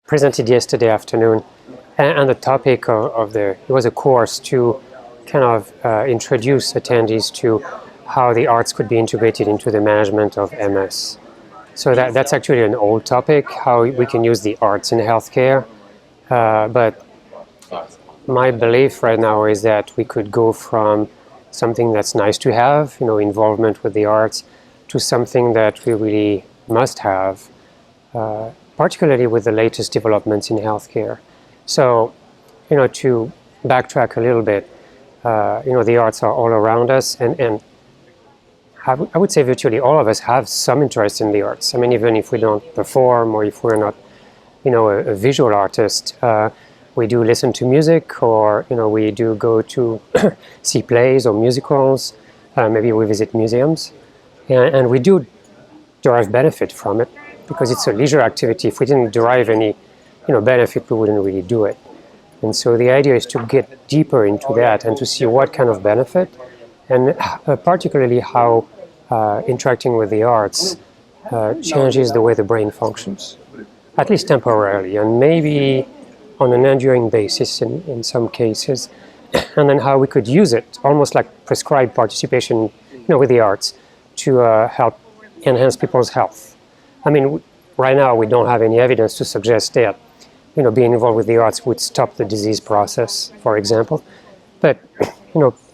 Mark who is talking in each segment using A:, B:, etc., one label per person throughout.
A: presented yesterday afternoon, and the topic it was a course to kind of introduce attendees to how the arts could be integrated into the management of MS. So that's actually an old topic, how we can use the arts in healthcare, but my belief right now is that we could go from something that's nice to have, involvement with the arts, to something that we really must have, particularly with the latest developments in healthcare. So, to backtrack a little bit, the arts are all around us, and I would say virtually all of us have some interest in the arts. I mean, even if we don't perform, or if we're not, a visual artist, we do listen to music, or we do go to see plays or musicals. Maybe we visit museums, and we do derive benefit from it because it's a leisure activity. If we didn't derive any, benefit, we wouldn't really do it. And so the idea is to get deeper into that and to see what kind of benefit, and particularly how interacting with the arts changes the way the brain functions, at least temporarily, and maybe on an enduring basis in some cases, and then how we could use it, almost like prescribed participation, with the arts, to help enhance people's health. I mean, right now we don't have any evidence to suggest that, being involved with the arts would stop the disease process, for example. But,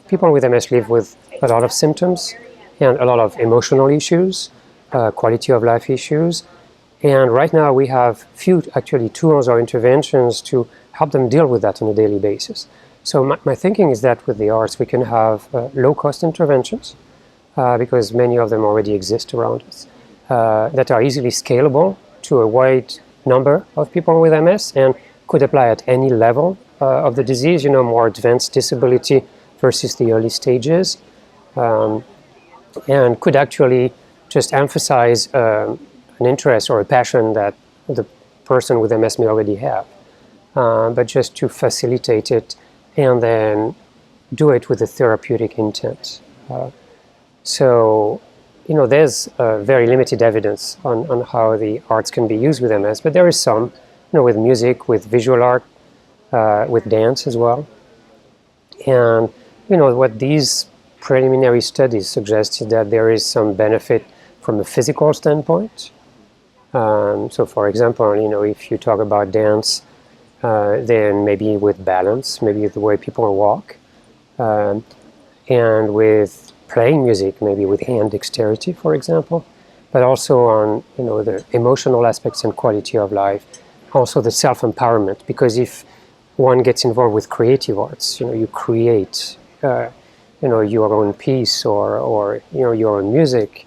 A: people with MS live with a lot of symptoms and a lot of emotional issues, quality of life issues. And right now we have few actually tools or interventions to help them deal with that on a daily basis. So my thinking is that with the arts we can have low-cost interventions, because many of them already exist around us, that are easily scalable to a wide number of people with MS and could apply at any level of the disease, more advanced disability versus the early stages, and could actually just emphasize an interest or a passion that the person with MS may already have, but just to facilitate it and then do it with a therapeutic intent. So, there's very limited evidence on how the arts can be used with MS, but there is some, with music, with visual art, with dance as well. And, what these preliminary studies suggest is that there is some benefit from a physical standpoint. So, for example, if you talk about dance, then maybe with balance, maybe the way people walk, and with playing music, maybe with hand dexterity, for example, but also on the emotional aspects and quality of life, also the self-empowerment. Because if one gets involved with creative arts, you create, your own piece or your own music,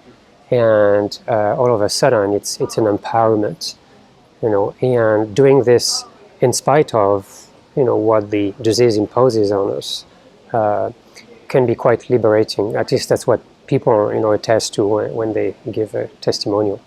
A: and all of a sudden it's an empowerment, and doing this in spite of what the disease imposes on us can be quite liberating. At least that's what people attest to when they give a testimonial.